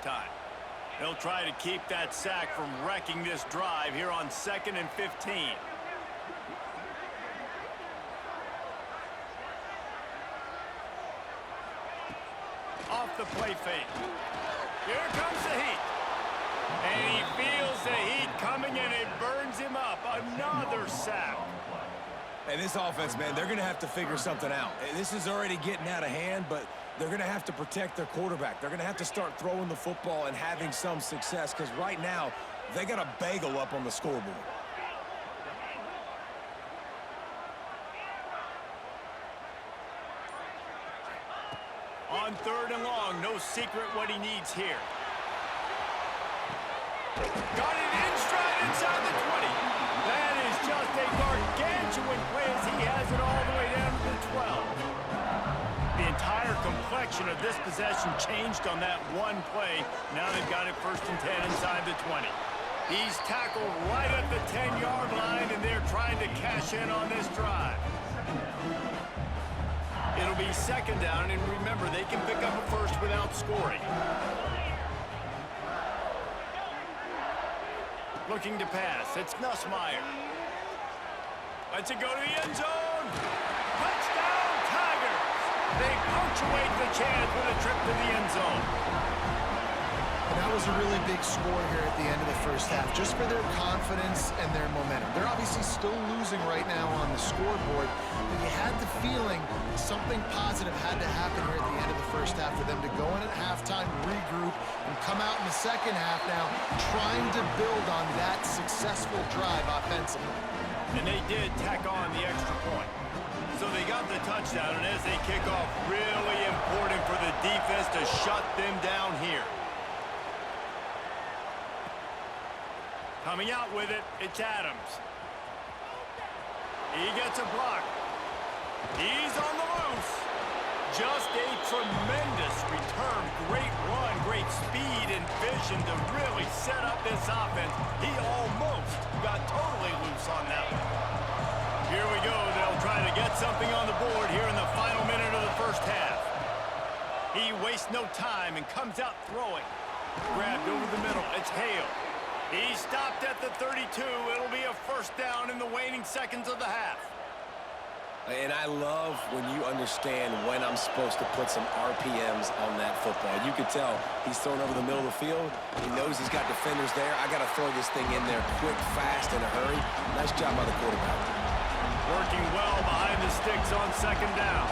halftime. They'll try to keep that sack from wrecking this drive here on 2nd and 15. Off the play fake. Here comes the heat. And he feels the heat coming, and it burns him up. Another sack. And this offense, man, they're going to have to figure something out. This is already getting out of hand, but they're going to have to protect their quarterback. They're going to have to start throwing the football and having some success, because right now, they got a bagel up on the scoreboard. On 3rd and long, no secret what he needs here. Got it in stride inside the 20. That is just a gargantuan play as he has it all the way down to the 12. The entire complexion of this possession changed on that one play. Now they've got it 1st and 10 inside the 20. He's tackled right at the 10-yard line, and they're trying to cash in on this drive. It'll be 2nd down, and remember, they can pick up a first without scoring. Looking to pass. It's Nussmeier. Lets it go to the end zone. Touchdown, Tigers! They punctuate the chance with a trip to the end zone. And that was a really big score here at the end of the first half, just for their confidence and their momentum. They're obviously still losing right now on the scoreboard, but you had the feeling something positive had to happen here at the end of the first half for them to go in at halftime, regroup, and come out in the second half now trying to build on that successful drive offensively. And they did tack on the extra point. So they got the touchdown, and as they kick off, really important for the defense to shut them down here. Coming out with it, it's Adams. He gets a block. He's on the loose. Just a tremendous return. Great run, great speed and vision to really set up this offense. He almost got totally loose on that one. Here we go. They'll try to get something on the board here in the final minute of the first half. He wastes no time and comes out throwing. Grabbed over the middle. It's Hale. He stopped at the 32. It'll be a 1st down in the waning seconds of the half. And I love when you understand when I'm supposed to put some RPMs on that football. You could tell he's thrown over the middle of the field. He knows he's got defenders there. I got to throw this thing in there quick, fast, in a hurry. Nice job by the quarterback. Working well behind the sticks on 2nd down.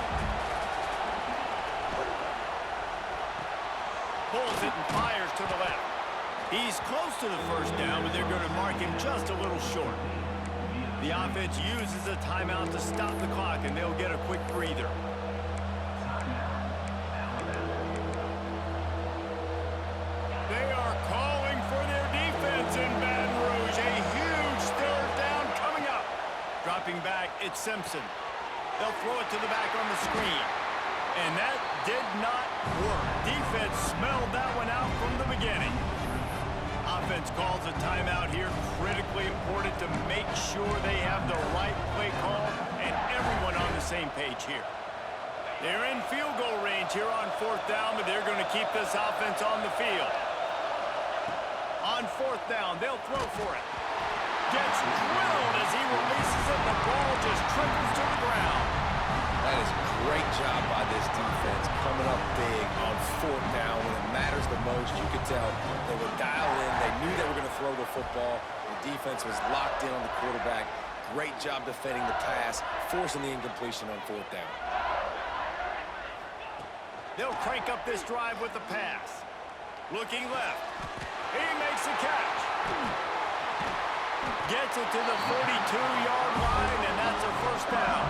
Pulls it and fires to the left. He's close to the 1st down, but they're going to mark him just a little short. The offense uses a timeout to stop the clock, and they'll get a quick breather. They are calling for their defense in Baton Rouge. A huge 3rd down coming up. Dropping back, it's Simpson. They'll throw it to the back on the screen. And that did not work. Defense smelled that one out from the beginning. Offense calls a timeout here. Critically important to make sure they have the right play call and everyone on the same page here. They're in field goal range here on 4th down, but they're going to keep this offense on the field. On 4th down, they'll throw for it. Gets drilled as he releases it. The ball just trickles to the ground. That is a great job by this defense, coming up big on 4th down when it matters the most. You could tell they were dialed in. They knew they were going to throw the football. The defense was locked in on the quarterback. Great job defending the pass, forcing the incompletion on 4th down. They'll crank up this drive with the pass. Looking left. He makes the catch. Gets it to the 42-yard line, and that's a 1st down.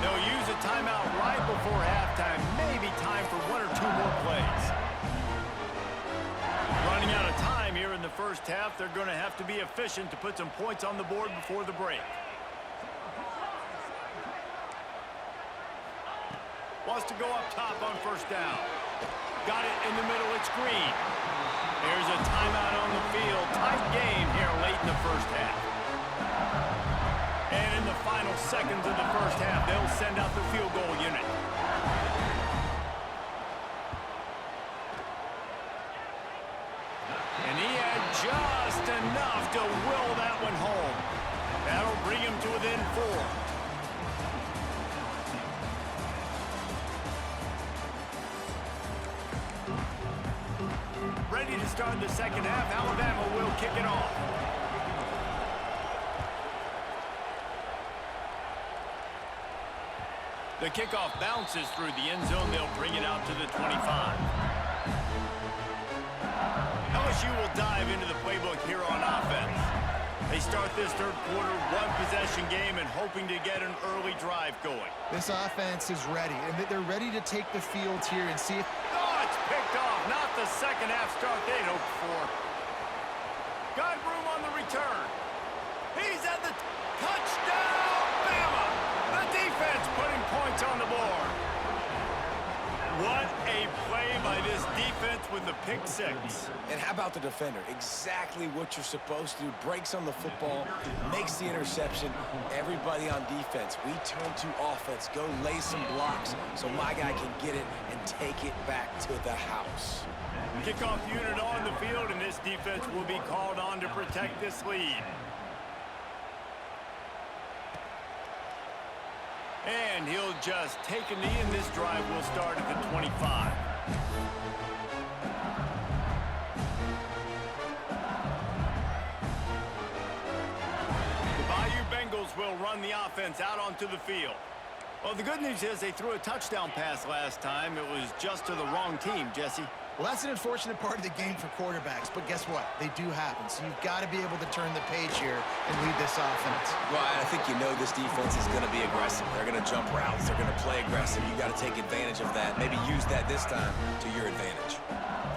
They'll use a timeout right before halftime. Maybe time for 1 or 2 more plays. Running out of time here in the first half. They're going to have to be efficient to put some points on the board before the break. Wants to go up top on 1st down. Got it in the middle. It's Green. There's a timeout on the field. Tight game here late in the first half. And in the final seconds of the first half, they'll send out the field goal unit. And he had just enough to will that one home. That'll bring him to within 4. Ready to start the second half. Alabama will kick it off. The kickoff bounces through the end zone. They'll bring it out to the 25. LSU will dive into the playbook here on offense. They start this third quarter one-possession game and hoping to get an early drive going. This offense is ready, and they're ready to take the field here and see if... Oh, it's picked off. Not the second half start they'd hoped for. Got room on the return. He's at the touchdown, Bama. The defense putting points on the board. What a play by this defense with the pick 6. And how about the defender? Exactly what you're supposed to do. Breaks on the football, makes the interception. Everybody on defense, we turn to offense. Go lay some blocks so my guy can get it and take it back to the house. Kickoff unit on the field, and this defense will be called on to protect this lead. And he'll just take a knee, and this drive will start at the 25. The Bayou Bengals will run the offense out onto the field. Well, the good news is they threw a touchdown pass last time. It was just to the wrong team, Jesse. Well, that's an unfortunate part of the game for quarterbacks, but guess what? They do happen, so you've got to be able to turn the page here and lead this offense. Well, I think you know this defense is going to be aggressive. They're going to jump routes. They're going to play aggressive. You got to take advantage of that. Maybe use that this time to your advantage.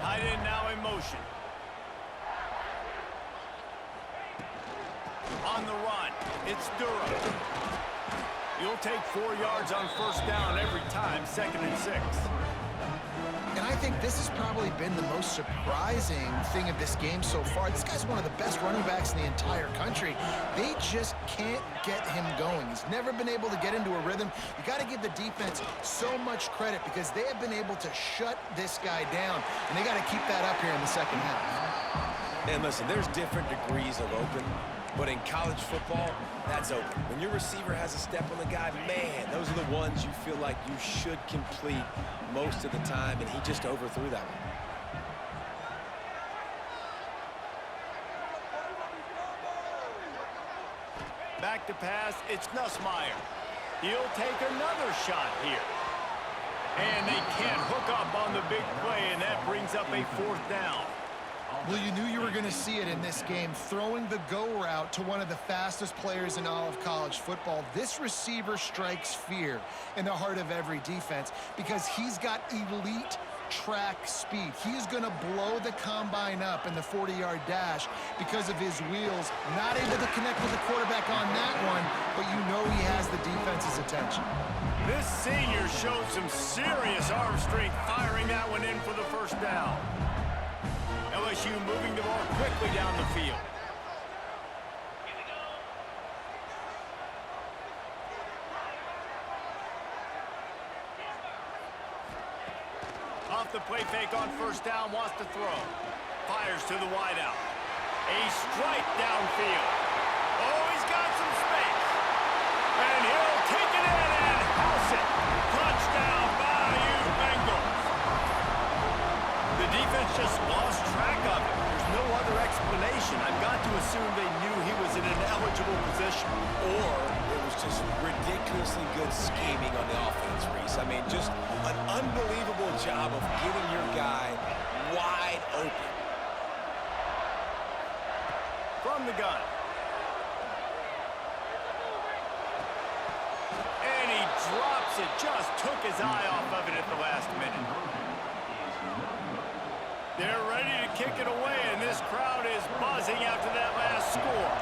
Tight end now in motion. On the run, it's Durham. You'll take 4 yards on first down every time, 2nd and 6. And I think this has probably been the most surprising thing of this game so far. This guy's one of the best running backs in the entire country. They just can't get him going. He's never been able to get into a rhythm. You got to give the defense so much credit because they have been able to shut this guy down, and they got to keep that up here in the second half. And listen, there's different degrees of open, but in college football, that's open. When your receiver has a step on the guy, man, those are the ones you feel like you should complete most of the time, and he just overthrew that one. Back to pass, it's Nussmeier. He'll take another shot here. And they can't hook up on the big play, and that brings up a 4th down. Well, you knew you were going to see it in this game, throwing the go route to one of the fastest players in all of college football. This receiver strikes fear in the heart of every defense because he's got elite track speed. He's going to blow the combine up in the 40-yard dash because of his wheels. Not able to connect with the quarterback on that one, but you know he has the defense's attention. This senior showed some serious arm strength firing that one in for the first down. LSU moving the ball quickly down the field. Off the play fake on first down, wants to throw. Fires to the wideout. A strike downfield. Oh, he's got some space. And he'll take it in and house it. Touchdown, Bayou Bengals. The defense just lost track of it. There's no other explanation. I've got to assume they knew he was in an eligible position. Or it was just ridiculously good scheming on the offense, Reese. I mean, just an unbelievable job of getting your guy wide open. From the gun. And he drops it. Just took his eye off of it at the last minute. They're ready to kick it away, and this crowd is buzzing after that last score.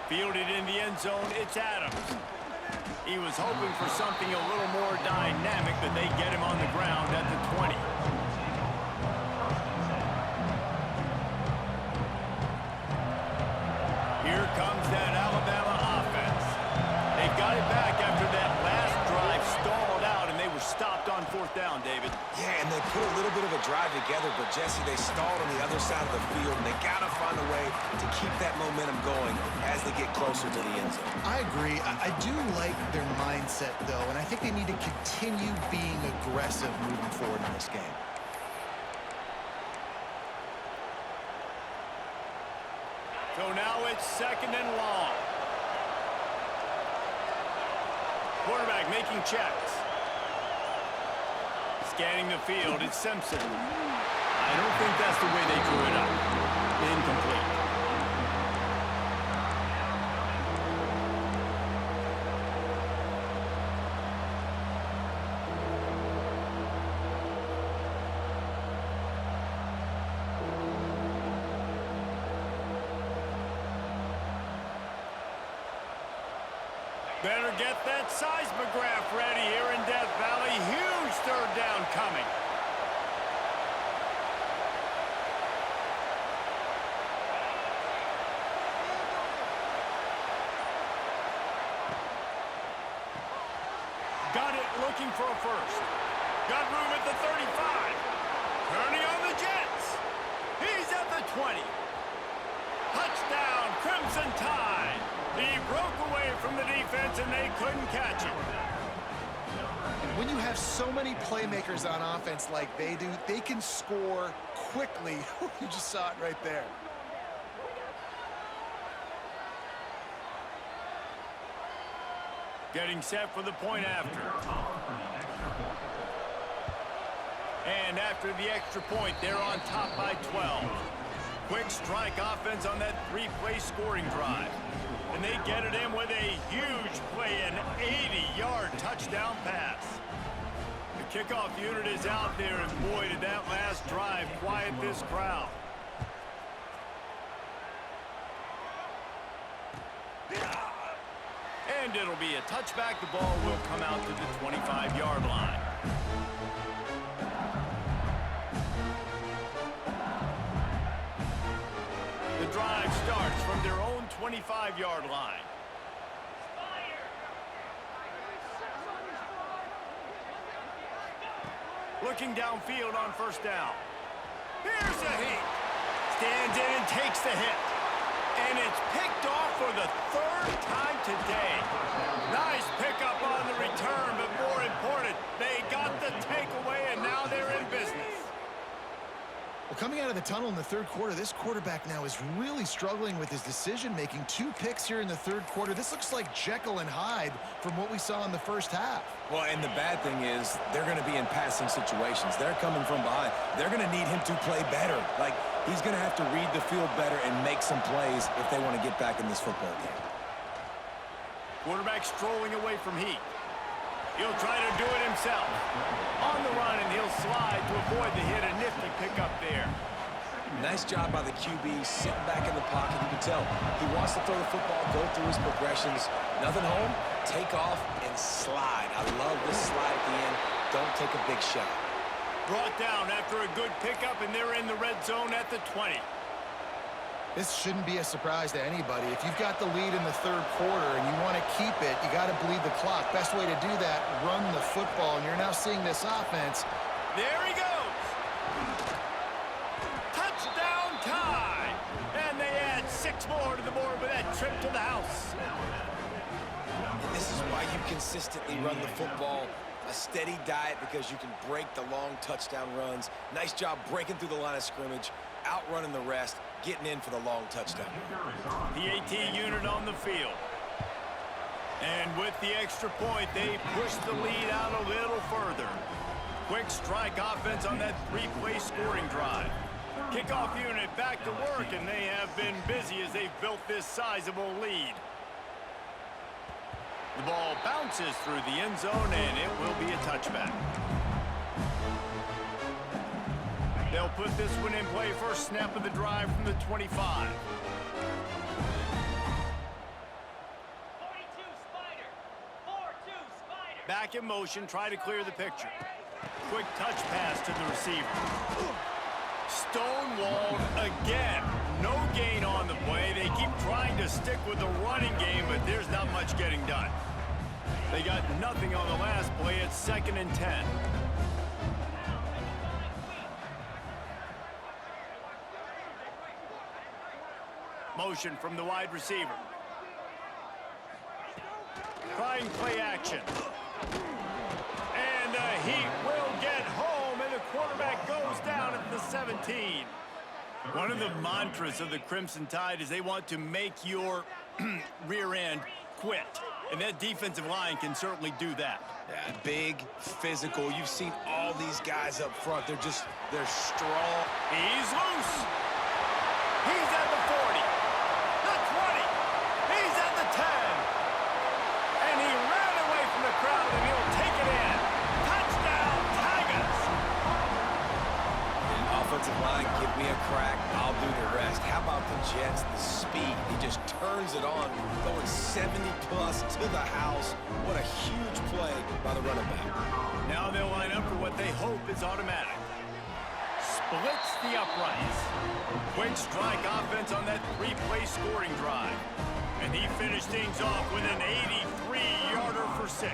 Fielded in the end zone, it's Adams. He was hoping for something a little more dynamic, but they get him on the ground at the 20. Here comes that Alabama offense. They got it back after that last drive stalled out, and they were stopped on 4th down. put a little bit of a drive together, but Jesse, they stalled on the other side of the field, and they got to find a way to keep that momentum going as they get closer to the end zone. I agree. I do like their mindset, though, and I think they need to continue being aggressive moving forward in this game. So now it's 2nd and long. Quarterback making checks. Scanning the field, it's Simpson. I don't think that's the way they drew it up. Incomplete. Better get that seismograph ready here in Death Valley. Huge 3rd down coming. Got it, looking for a first. Got room at the 35. Turning on the Jets. He's at the 20. Touchdown, Crimson Tide. He broke away from the defense, and they couldn't catch him. When you have so many playmakers on offense like they do, they can score quickly. You just saw it right there. Getting set for the point after. And after the extra point, they're on top by 12. Quick strike offense on that 3-play scoring drive. And they get it in with a huge play, an 80-yard touchdown pass. The kickoff unit is out there, and boy, did that last drive quiet this crowd. And it'll be a touchback. The ball will come out to the 25-yard line. The drive starts from their own 25-yard line. Looking downfield on 1st down. Here's a hit. Stands in and takes the hit. And it's picked off for the 3rd time today. Nice pickup on the return, but more important, they got the takeaway, and now they're in business. Well, coming out of the tunnel in the 3rd quarter, this quarterback now is really struggling with his decision-making. 2 picks here in the 3rd quarter. This looks like Jekyll and Hyde from what we saw in the 1st half. Well, and the bad thing is they're going to be in passing situations. They're coming from behind. They're going to need him to play better. Like, he's going to have to read the field better and make some plays if they want to get back in this football game. Quarterback strolling away from Heat. He'll try to do it himself. On the run, and he'll slide to avoid the hit. A nifty pickup there. Nice job by the QB, sitting back in the pocket. You can tell he wants to throw the football, go through his progressions. Nothing home, take off, and slide. I love this slide at the end. Don't take a big shot. Brought down after a good pickup, and they're in the red zone at the 20. This shouldn't be a surprise to anybody. If you've got the lead in the 3rd quarter and you want to keep it, you got to bleed the clock. Best way to do that, run the football. And you're now seeing this offense. There he goes. Touchdown time. And they add 6 more to the board with that trip to the house. And this is why you consistently run the football. A steady diet because you can break the long touchdown runs. Nice job breaking through the line of scrimmage, outrunning the rest, getting in for the long touchdown. The AT unit on the field. And with the extra point, they push the lead out a little further. Quick strike offense on that 3-play scoring drive. Kickoff unit back to work, and they have been busy as they've built this sizable lead. The ball bounces through the end zone, and it will be a touchback. They'll put this one in play. First snap of the drive from the 25. 42 Spider. 4-2 Spider. Back in motion, try to clear the picture. Quick touch pass to the receiver. Stonewalled again. No gain on the play. They keep trying to stick with the running game, but there's not much getting done. They got nothing on the last play. It's 2nd and 10. motion from the wide receiver. Trying play action. And the Heat will get home, and the quarterback goes down at the 17. One of the mantras of the Crimson Tide is they want to make your rear end quit. And that defensive line can certainly do that. Yeah, big, physical. You've seen all these guys up front. They're strong. He's loose. He's at the 40, the 20. He's at the 10. And he ran away from the crowd, and he'll take it in. Touchdown, Tigers. Offensive line, give me a crack. I'll do the rest. How about the Jets? The speed. He just turns it on, going 70-plus to the house. What a huge play by the running back. Now they'll line up for what they hope is automatic. Splits the uprights. Quick strike offense on that three-play scoring drive. And he finished things off with an 83-yarder for 6.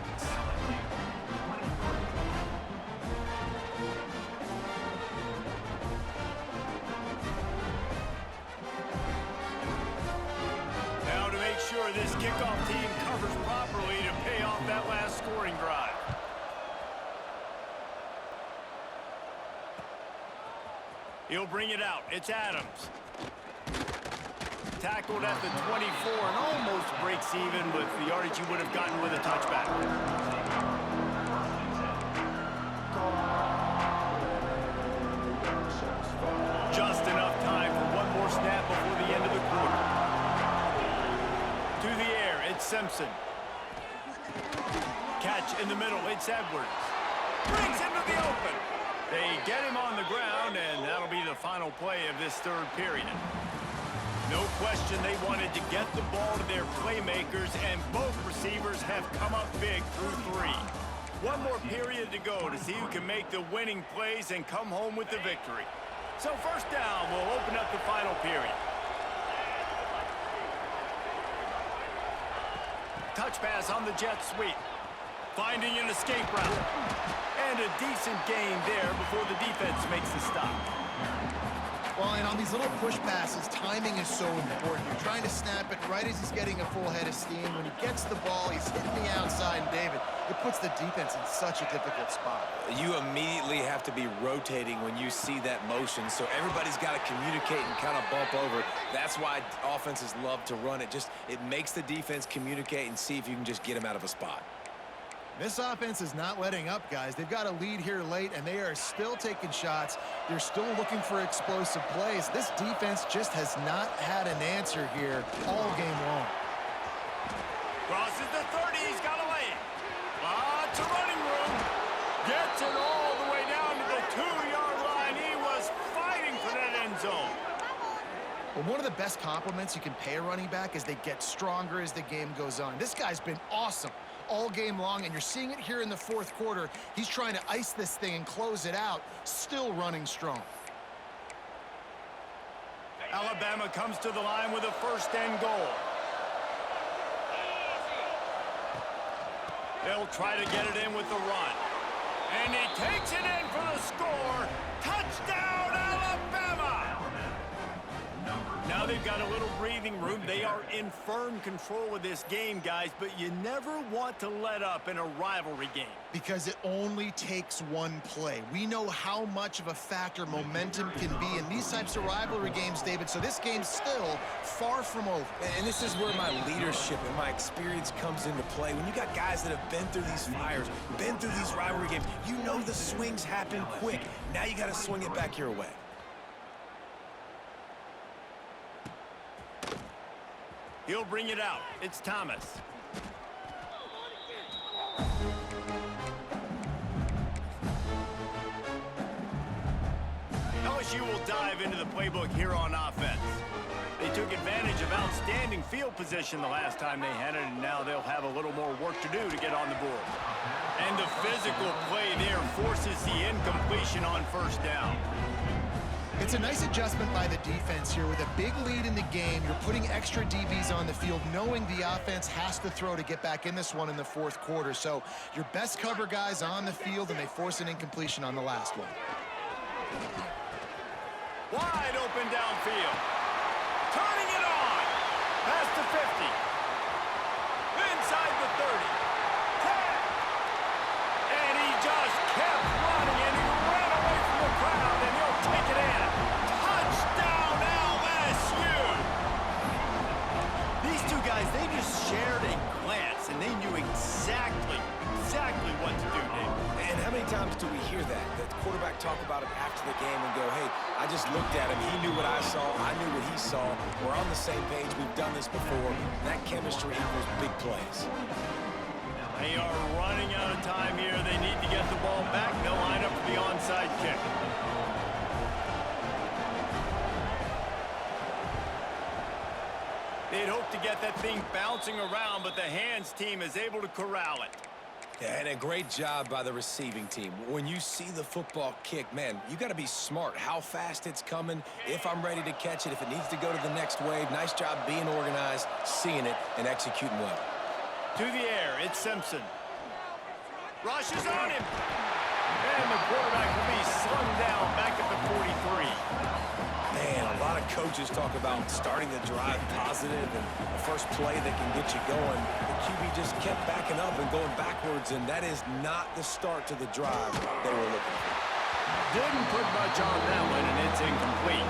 Now to make sure this kickoff team covers properly to pay off that last scoring drive. He'll bring it out. It's Adams. Tackled at the 24 and almost breaks even with the yardage he would have gotten with a touchback. Just enough time for one more snap before the end of the quarter. To the air, it's Simpson. Catch in the middle, it's Edwards. Brings him to the open. They get him on the ground, and that'll be the final play of this third period. No question they wanted to get the ball to their playmakers, and both receivers have come up big through 3. One more period to go to see who can make the winning plays and come home with the victory. So first down will open up the final period. Touch pass on the jet sweep. Finding an escape route. And a decent gain there before the defense makes the stop. Well, and on these little push passes, timing is so important. You're trying to snap it right as he's getting a full head of steam. When he gets the ball, he's hitting the outside, and David, it puts the defense in such a difficult spot. You immediately have to be rotating when you see that motion, so everybody's got to communicate and kind of bump over. That's why offenses love to run it. It makes the defense communicate and see if you can just get him out of a spot. This offense is not letting up, guys. They've got a lead here late, and they are still taking shots. They're still looking for explosive plays. This defense just has not had an answer here all game long. Crosses the 30. He's got to lay it. Lots of running room. Gets it all the way down to the 2-yard line. He was fighting for that end zone. Well, one of the best compliments you can pay a running back is they get stronger as the game goes on. This guy's been awesome all game long, and you're seeing it here in the fourth quarter. He's trying to ice this thing and close it out, still running strong. Alabama comes to the line with a first and goal. They'll try to get it in with the run. And he takes it in for the score. Touchdown, Alabama! Now they've got a little breathing room. They are in firm control of this game, guys, but you never want to let up in a rivalry game. Because it only takes one play. We know how much of a factor momentum can be in these types of rivalry games, David, so this game's still far from over. And this is where my leadership and my experience comes into play. When you got guys that have been through these fires, been through these rivalry games, you know the swings happen quick. Now you got to swing it back your way. He'll bring it out. It's Thomas. LSU will dive into the playbook here on offense. They took advantage of outstanding field position the last time they had it, and now they'll have a little more work to do to get on the board. And the physical play there forces the incompletion on first down. It's a nice adjustment by the defense here. With a big lead in the game, you're putting extra DBs on the field, knowing the offense has to throw to get back in this one in the fourth quarter. So your best cover guys on the field, and they force an incompletion on the last one. Wide open downfield. Turning it on. Past the 50. Inside the 30. 10. And he just kept running, and he ran away from the crowd, and he'll take it in. Touchdown, LSU! These two guys, they just shared a glance, and they knew exactly what to do, Dave. And how many times do we hear that? The quarterback talk about it after the game and go, hey, I just looked at him. He knew what I saw. I knew what he saw. We're on the same page. We've done this before. That chemistry equals big plays. They are running out of time here. They need to get the ball back. They'll line up for the onside kick. They'd hope to get that thing bouncing around, but the hands team is able to corral it. Yeah, and a great job by the receiving team. When you see the football kick, man, you got to be smart. How fast it's coming, if I'm ready to catch it, if it needs to go to the next wave. Nice job being organized, seeing it, and executing well. To the air, it's Simpson. Rushes on him. And the quarterback will be slung down back at the 43. Man, a lot of coaches talk about starting the drive positive and the first play that can get you going. The QB just kept backing up and going backwards, and that is not the start to the drive they were looking for. Didn't put much on that one, and it's incomplete.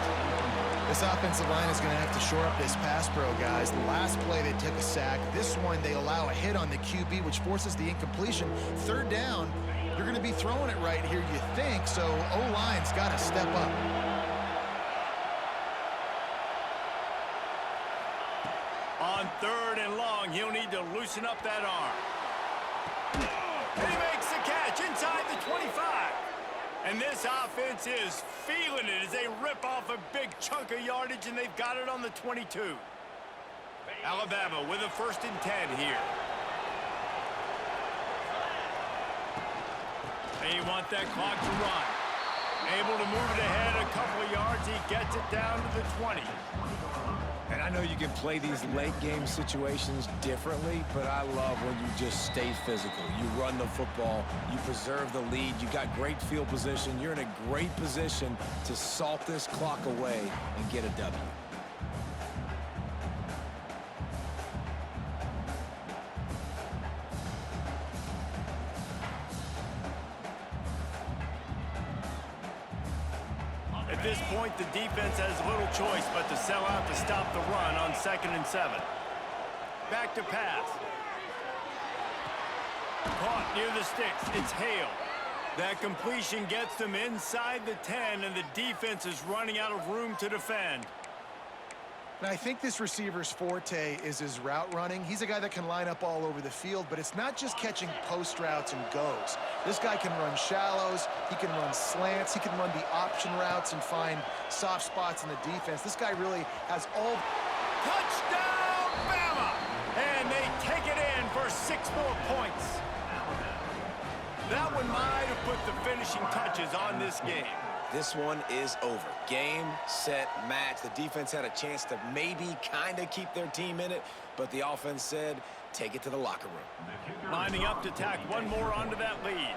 This offensive line is going to have to shore up this pass pro, guys. The last play, they took a sack. This one, they allow a hit on the QB, which forces the incompletion. Third down, you're going to be throwing it right here, you think, so O-line's got to step up. On 3rd and long, he'll need to loosen up that arm. And he makes the catch inside the 25. And this offense is feeling it as they rip off a big chunk of yardage, and they've got it on the 22. Alabama with a 1st and 10 here. They want that clock to run. Able to move it ahead a couple of yards. He gets it down to the 20. And I know you can play these late game situations differently, but I love when you just stay physical. You run the football, you preserve the lead, you got great field position, you're in a great position to salt this clock away and get a W. At this point, the defense has little choice but to sell out to stop the run on 2nd and 7. Back to pass. Caught near the sticks. It's Hale. That completion gets them inside the 10, and the defense is running out of room to defend. And I think this receiver's forte is his route running. He's a guy that can line up all over the field, but it's not just catching post routes and goes. This guy can run shallows, he can run slants, he can run the option routes and find soft spots in the defense. This guy really has all... Touchdown, Bama! And they take it in for 6 more points. That one might have put the finishing touches on this game. This one is over. Game, set, match. The defense had a chance to maybe kind of keep their team in it, but the offense said, take it to the locker room. Lining up to tack one more onto that lead.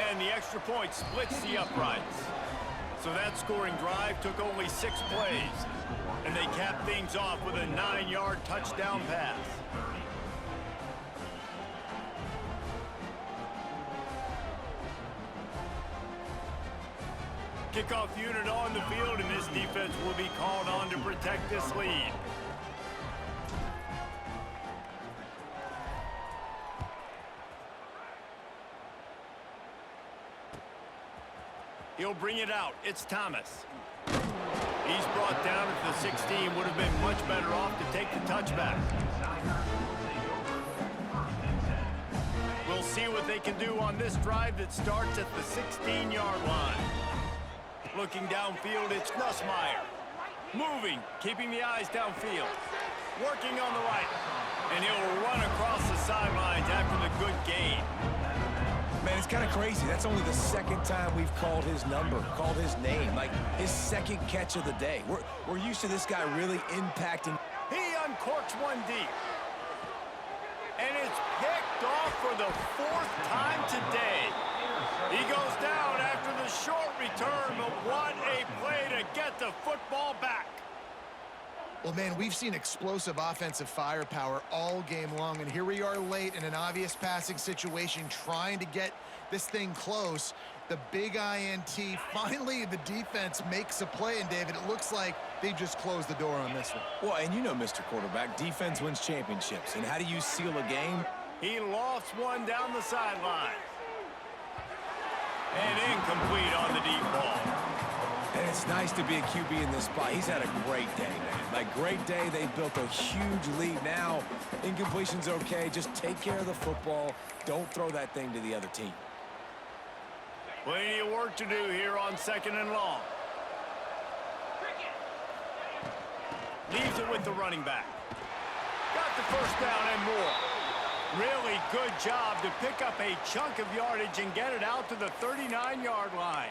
And the extra point splits the uprights. So that scoring drive took only 6 plays. And they capped things off with a 9-yard touchdown pass. Kickoff unit on the field, and this defense will be called on to protect this lead. He'll bring it out. It's Thomas. He's brought down at the 16. Would have been much better off to take the touchback. We'll see what they can do on this drive that starts at the 16-yard line. Looking downfield, it's Nussmeier. Moving, keeping the eyes downfield. Working on the right. And he'll run across the sidelines after the good gain. Man, it's kind of crazy. That's only the 2nd time we've called his number, called his name, like his 2nd catch of the day. We're used to this guy really impacting. He uncorks one deep. And it's picked off for the 4th time today. He goes down after the short return, but what a play to get the football back. Well, man, we've seen explosive offensive firepower all game long, and here we are late in an obvious passing situation trying to get this thing close. The big INT, finally the defense makes a play, and David, it looks like they just closed the door on this one. Well, and you know, Mr. Quarterback, defense wins championships. And how do you seal a game? He lofts one down the sideline. And incomplete on the deep ball. And it's nice to be a QB in this spot. He's had a great day, man. Like, great day. They built a huge lead. Now, incompletion's okay. Just take care of the football. Don't throw that thing to the other team. Plenty of work to do here on 2nd and long. Leaves it with the running back. Got the first down and more. Really good job to pick up a chunk of yardage and get it out to the 39-yard line.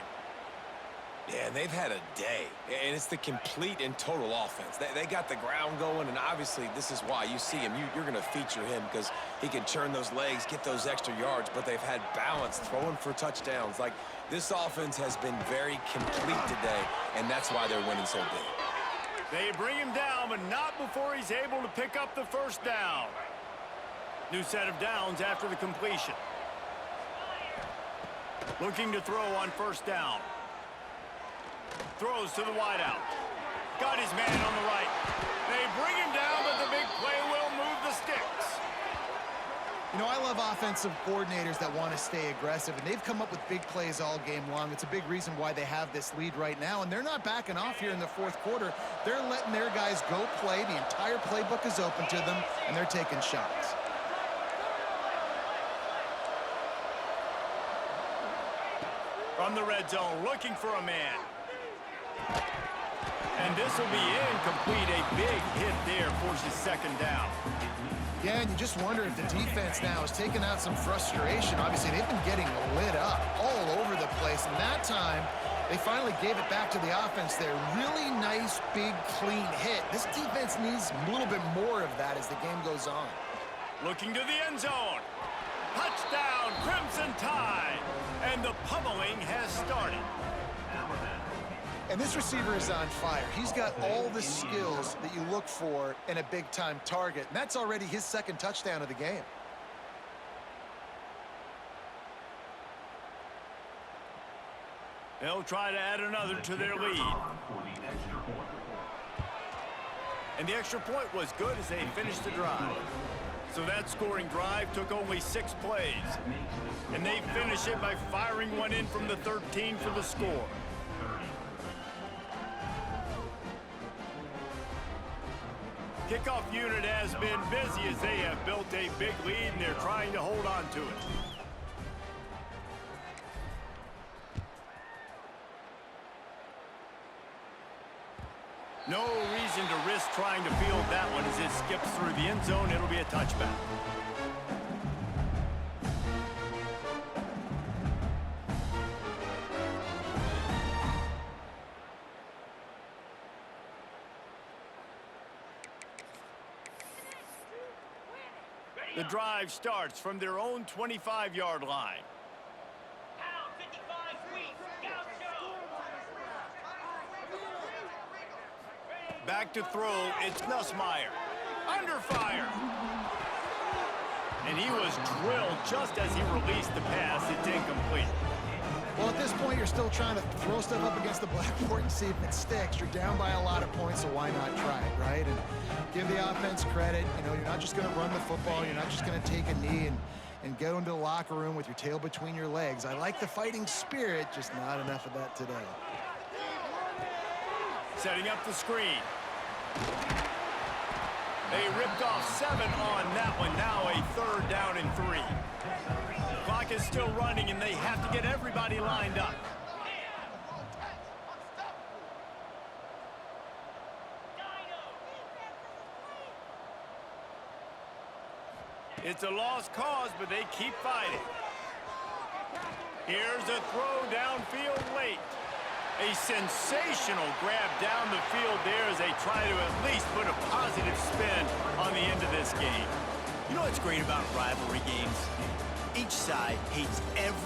Yeah, they've had a day, and it's the complete and total offense. They got the ground going, and obviously this is why you see him. You're going to feature him because he can churn those legs, get those extra yards, but they've had balance, throwing for touchdowns. Like, this offense has been very complete today, and that's why they're winning so big. They bring him down, but not before he's able to pick up the first down. New set of downs after the completion. Looking to throw on first down. Throws to the wideout. Got his man on the right. They bring him down, but the big play will move the sticks. You know, I love offensive coordinators that want to stay aggressive, and they've come up with big plays all game long. It's a big reason why they have this lead right now, and they're not backing off here in the fourth quarter. They're letting their guys go play. The entire playbook is open to them, and they're taking shots. From the red zone, looking for a man. And this will be incomplete. A big hit there, forces 2nd down. Yeah, and you just wonder if the defense now is taking out some frustration. Obviously, they've been getting lit up all over the place, and that time, they finally gave it back to the offense there. Really nice, big, clean hit. This defense needs a little bit more of that as the game goes on. Looking to the end zone. Touchdown, Crimson Tide. And the pummeling has started. And this receiver is on fire. He's got all the skills that you look for in a big-time target. And that's already his 2nd touchdown of the game. They'll try to add another to their lead. And the extra point was good as they finished the drive. So that scoring drive took only 6 plays. And they finish it by firing one in from the 13 for the score. Kickoff unit has been busy as they have built a big lead and they're trying to hold on to it. No reason to risk trying to field that one as it skips through the end zone. It'll be a touchback. The drive starts from their own 25-yard line. Back to throw, it's Nussmeier. Under fire. And he was drilled just as he released the pass. It's incomplete. Well, at this point, you're still trying to throw stuff up against the blackboard and see if it sticks. You're down by a lot of points, so why not try it, right? And give the offense credit. You know, you're not just going to run the football. You're not just going to take a knee and go into the locker room with your tail between your legs. I like the fighting spirit, just not enough of that today. Setting up the screen. They ripped off 7 on that one. Now a 3rd down and 3. Clock is still running, and they have to get everybody lined up. It's a lost cause, but they keep fighting. Here's a throw downfield late. A sensational grab down the field there as they try to at least put a positive spin on the end of this game. You know what's great about rivalry games? Each side hates every